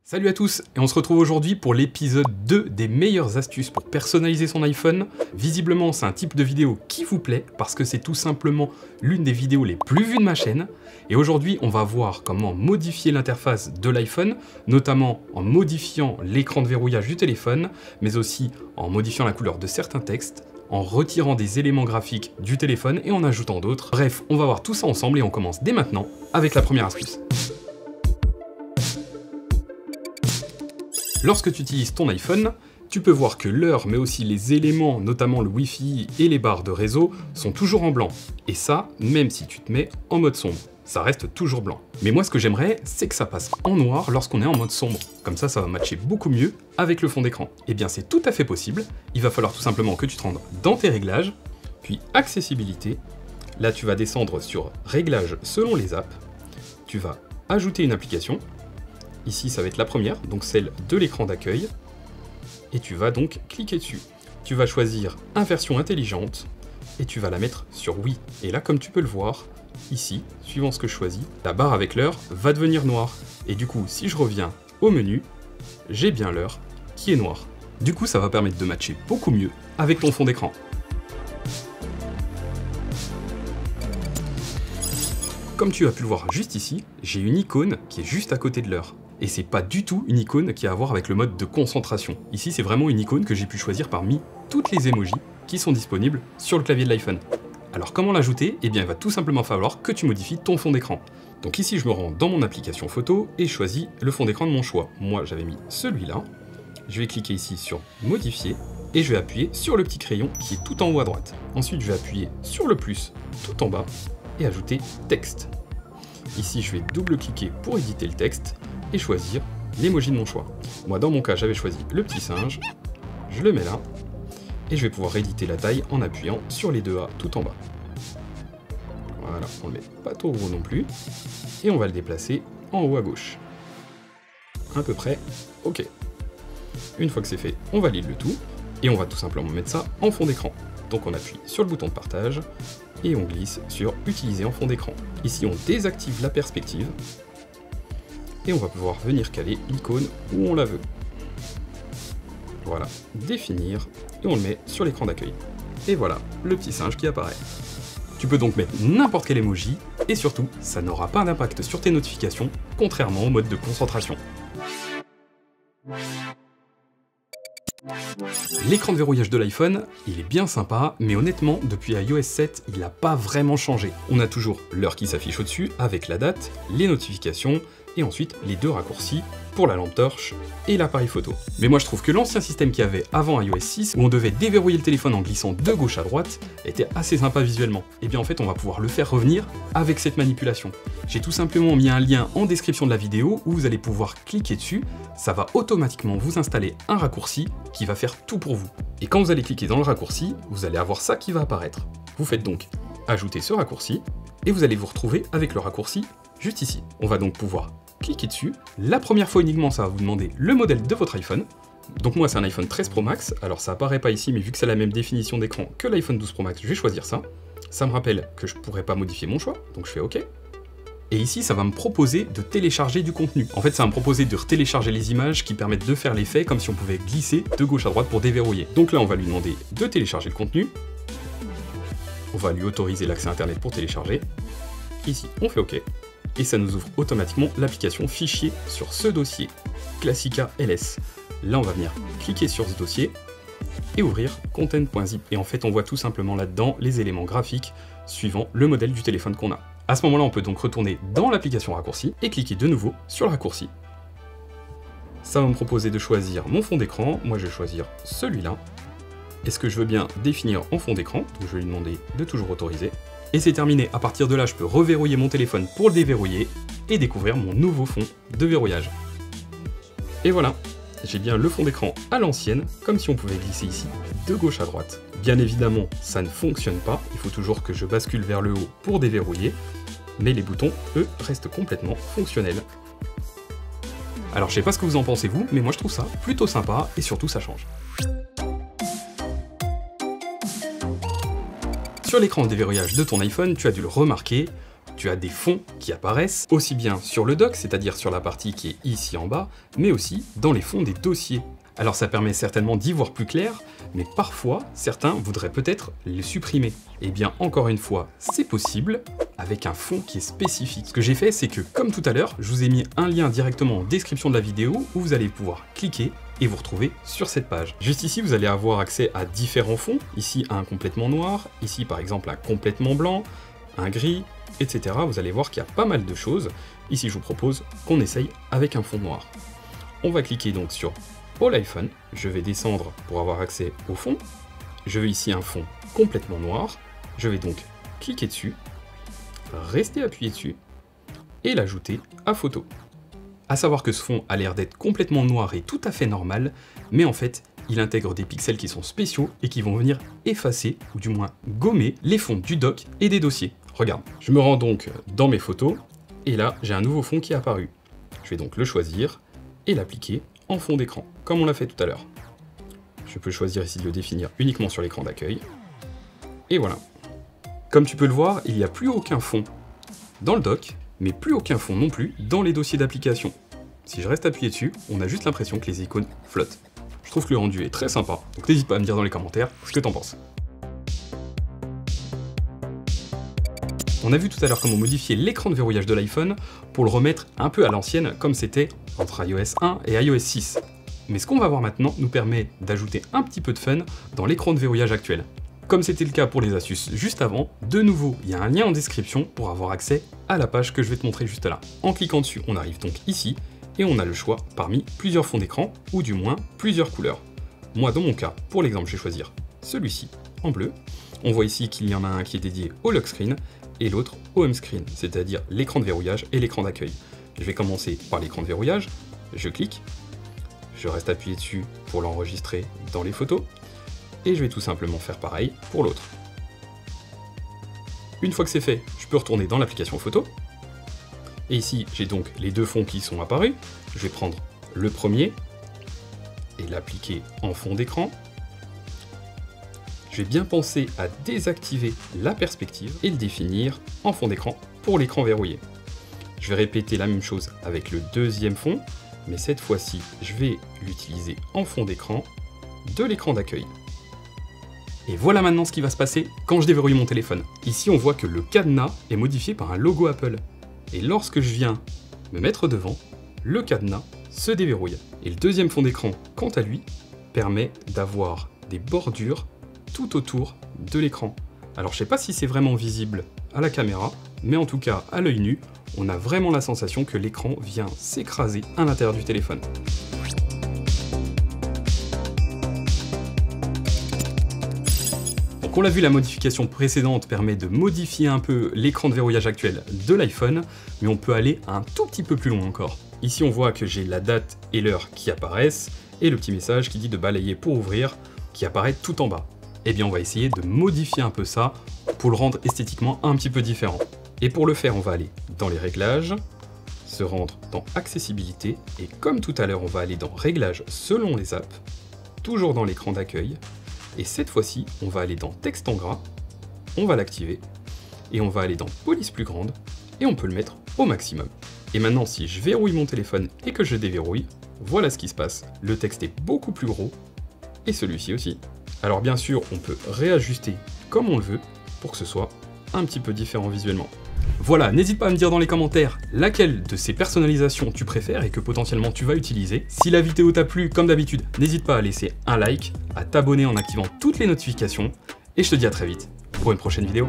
Salut à tous, et on se retrouve aujourd'hui pour l'épisode 2 des meilleures astuces pour personnaliser son iPhone. Visiblement, c'est un type de vidéo qui vous plaît, parce que c'est tout simplement l'une des vidéos les plus vues de ma chaîne. Et aujourd'hui, on va voir comment modifier l'interface de l'iPhone, notamment en modifiant l'écran de verrouillage du téléphone, mais aussi en modifiant la couleur de certains textes, en retirant des éléments graphiques du téléphone et en ajoutant d'autres. Bref, on va voir tout ça ensemble et on commence dès maintenant avec la première astuce. Lorsque tu utilises ton iPhone, tu peux voir que l'heure, mais aussi les éléments, notamment le Wi-Fi et les barres de réseau, sont toujours en blanc. Et ça, même si tu te mets en mode sombre, ça reste toujours blanc. Mais moi, ce que j'aimerais, c'est que ça passe en noir lorsqu'on est en mode sombre. Comme ça va matcher beaucoup mieux avec le fond d'écran. Eh bien, c'est tout à fait possible. Il va falloir tout simplement que tu te rendes dans tes réglages, puis accessibilité. Là, tu vas descendre sur réglages selon les apps. Tu vas ajouter une application. Ici, ça va être la première, donc celle de l'écran d'accueil. Et tu vas donc cliquer dessus. Tu vas choisir Inversion intelligente et tu vas la mettre sur oui. Et là, comme tu peux le voir, ici, suivant ce que je choisis, la barre avec l'heure va devenir noire. Et du coup, si je reviens au menu, j'ai bien l'heure qui est noire. Du coup, ça va permettre de matcher beaucoup mieux avec ton fond d'écran. Comme tu as pu le voir juste ici, j'ai une icône qui est juste à côté de l'heure. Et c'est pas du tout une icône qui a à voir avec le mode de concentration. Ici, c'est vraiment une icône que j'ai pu choisir parmi toutes les emojis qui sont disponibles sur le clavier de l'iPhone. Alors comment l'ajouter? Eh bien, il va tout simplement falloir que tu modifies ton fond d'écran. Donc ici, je me rends dans mon application photo et je choisis le fond d'écran de mon choix. Moi, j'avais mis celui-là. Je vais cliquer ici sur modifier et je vais appuyer sur le petit crayon qui est tout en haut à droite. Ensuite, je vais appuyer sur le plus tout en bas et ajouter texte. Ici, je vais double-cliquer pour éditer le texte et choisir l'emoji de mon choix. Moi, dans mon cas, j'avais choisi le petit singe. Je le mets là et je vais pouvoir éditer la taille en appuyant sur les deux A tout en bas. Voilà, on le met pas trop gros non plus et on va le déplacer en haut à gauche. À peu près, ok. Une fois que c'est fait, on valide le tout et on va tout simplement mettre ça en fond d'écran. Donc on appuie sur le bouton de partage et on glisse sur utiliser en fond d'écran. Ici, on désactive la perspective et on va pouvoir venir caler l'icône où on la veut. Voilà, définir, et on le met sur l'écran d'accueil. Et voilà, le petit singe qui apparaît. Tu peux donc mettre n'importe quel emoji, et surtout, ça n'aura pas d'impact sur tes notifications, contrairement au mode de concentration. L'écran de verrouillage de l'iPhone, il est bien sympa, mais honnêtement, depuis iOS 7, il n'a pas vraiment changé. On a toujours l'heure qui s'affiche au-dessus, avec la date, les notifications, et ensuite les deux raccourcis pour la lampe torche et l'appareil photo. Mais moi je trouve que l'ancien système qu'il y avait avant iOS 6, où on devait déverrouiller le téléphone en glissant de gauche à droite, était assez sympa visuellement. Et bien en fait on va pouvoir le faire revenir avec cette manipulation. J'ai tout simplement mis un lien en description de la vidéo où vous allez pouvoir cliquer dessus, ça va automatiquement vous installer un raccourci qui va faire tout pour vous. Et quand vous allez cliquer dans le raccourci, vous allez avoir ça qui va apparaître. Vous faites donc ajouter ce raccourci, et vous allez vous retrouver avec le raccourci juste ici. On va donc pouvoir cliquez dessus. La première fois uniquement, ça va vous demander le modèle de votre iPhone. Donc moi, c'est un iPhone 13 Pro Max. Alors ça apparaît pas ici, mais vu que c'est la même définition d'écran que l'iPhone 12 Pro Max, je vais choisir ça. Ça me rappelle que je pourrais pas modifier mon choix, donc je fais OK. Et ici, ça va me proposer de télécharger du contenu. En fait, ça va me proposer de télécharger les images qui permettent de faire l'effet comme si on pouvait glisser de gauche à droite pour déverrouiller. Donc là, on va lui demander de télécharger le contenu. On va lui autoriser l'accès Internet pour télécharger. Ici, on fait OK. Et ça nous ouvre automatiquement l'application fichier sur ce dossier, Classica LS. Là, on va venir cliquer sur ce dossier et ouvrir content.zip. Et en fait, on voit tout simplement là-dedans les éléments graphiques suivant le modèle du téléphone qu'on a. À ce moment-là, on peut donc retourner dans l'application raccourci et cliquer de nouveau sur le raccourci. Ça va me proposer de choisir mon fond d'écran. Moi, je vais choisir celui-là. Est-ce que je veux bien définir en fond d'écran? Donc, je vais lui demander de toujours autoriser. Et c'est terminé, à partir de là je peux reverrouiller mon téléphone pour le déverrouiller et découvrir mon nouveau fond de verrouillage. Et voilà, j'ai bien le fond d'écran à l'ancienne, comme si on pouvait glisser ici de gauche à droite. Bien évidemment, ça ne fonctionne pas, il faut toujours que je bascule vers le haut pour déverrouiller, mais les boutons, eux, restent complètement fonctionnels. Alors je sais pas ce que vous en pensez vous, mais moi je trouve ça plutôt sympa et surtout ça change. Sur l'écran de déverrouillage de ton iPhone, tu as dû le remarquer, tu as des fonds qui apparaissent aussi bien sur le dock, c'est-à-dire sur la partie qui est ici en bas, mais aussi dans les fonds des dossiers. Alors ça permet certainement d'y voir plus clair, mais parfois, certains voudraient peut-être les supprimer. Et bien encore une fois, c'est possible avec un fond qui est spécifique. Ce que j'ai fait, c'est que, comme tout à l'heure, je vous ai mis un lien directement en description de la vidéo où vous allez pouvoir cliquer et vous retrouver sur cette page. Juste ici, vous allez avoir accès à différents fonds. Ici, un complètement noir, ici par exemple un complètement blanc, un gris, etc. Vous allez voir qu'il y a pas mal de choses. Ici, je vous propose qu'on essaye avec un fond noir. On va cliquer donc sur All iPhone, je vais descendre pour avoir accès au fond. Je veux ici un fond complètement noir. Je vais donc cliquer dessus, rester appuyé dessus et l'ajouter à photo. À savoir que ce fond a l'air d'être complètement noir et tout à fait normal, mais en fait, il intègre des pixels qui sont spéciaux et qui vont venir effacer, ou du moins gommer, les fonds du dock et des dossiers. Regarde, je me rends donc dans mes photos, et là, j'ai un nouveau fond qui est apparu. Je vais donc le choisir et l'appliquer en fond d'écran, comme on l'a fait tout à l'heure. Je peux choisir ici de le définir uniquement sur l'écran d'accueil. Et voilà. Comme tu peux le voir, il n'y a plus aucun fond dans le dock, mais plus aucun fond non plus dans les dossiers d'application. Si je reste appuyé dessus, on a juste l'impression que les icônes flottent. Je trouve que le rendu est très sympa, donc n'hésite pas à me dire dans les commentaires ce que t'en penses. On a vu tout à l'heure comment modifier l'écran de verrouillage de l'iPhone pour le remettre un peu à l'ancienne comme c'était entre iOS 1 et iOS 6. Mais ce qu'on va voir maintenant nous permet d'ajouter un petit peu de fun dans l'écran de verrouillage actuel. Comme c'était le cas pour les astuces juste avant, de nouveau, il y a un lien en description pour avoir accès à la page que je vais te montrer juste là. En cliquant dessus, on arrive donc ici et on a le choix parmi plusieurs fonds d'écran ou du moins plusieurs couleurs. Moi, dans mon cas, pour l'exemple, je vais choisir celui-ci en bleu. On voit ici qu'il y en a un qui est dédié au lock screen et l'autre au home screen, c'est-à-dire l'écran de verrouillage et l'écran d'accueil. Je vais commencer par l'écran de verrouillage, je clique, je reste appuyé dessus pour l'enregistrer dans les photos, et je vais tout simplement faire pareil pour l'autre. Une fois que c'est fait, je peux retourner dans l'application photo, et ici j'ai donc les deux fonds qui sont apparus. Je vais prendre le premier et l'appliquer en fond d'écran. Je vais bien penser à désactiver la perspective et le définir en fond d'écran pour l'écran verrouillé. Je vais répéter la même chose avec le deuxième fond, mais cette fois-ci, je vais l'utiliser en fond d'écran de l'écran d'accueil. Et voilà maintenant ce qui va se passer quand je déverrouille mon téléphone. Ici, on voit que le cadenas est modifié par un logo Apple. Et lorsque je viens me mettre devant, le cadenas se déverrouille. Et le deuxième fond d'écran, quant à lui, permet d'avoir des bordures tout autour de l'écran. Alors je sais pas si c'est vraiment visible à la caméra, mais en tout cas à l'œil nu, on a vraiment la sensation que l'écran vient s'écraser à l'intérieur du téléphone. Donc on l'a vu, la modification précédente permet de modifier un peu l'écran de verrouillage actuel de l'iPhone, mais on peut aller un tout petit peu plus loin encore. Ici on voit que j'ai la date et l'heure qui apparaissent, et le petit message qui dit de balayer pour ouvrir, qui apparaît tout en bas. Eh bien on va essayer de modifier un peu ça pour le rendre esthétiquement un petit peu différent. Et pour le faire, on va aller dans les réglages, se rendre dans accessibilité, et comme tout à l'heure, on va aller dans réglages selon les apps, toujours dans l'écran d'accueil, et cette fois-ci, on va aller dans texte en gras, on va l'activer, et on va aller dans police plus grande, et on peut le mettre au maximum. Et maintenant, si je verrouille mon téléphone et que je déverrouille, voilà ce qui se passe. Le texte est beaucoup plus gros, et celui-ci aussi. Alors bien sûr, on peut réajuster comme on le veut pour que ce soit un petit peu différent visuellement. Voilà, n'hésite pas à me dire dans les commentaires laquelle de ces personnalisations tu préfères et que potentiellement tu vas utiliser. Si la vidéo t'a plu, comme d'habitude, n'hésite pas à laisser un like, à t'abonner en activant toutes les notifications, et je te dis à très vite pour une prochaine vidéo.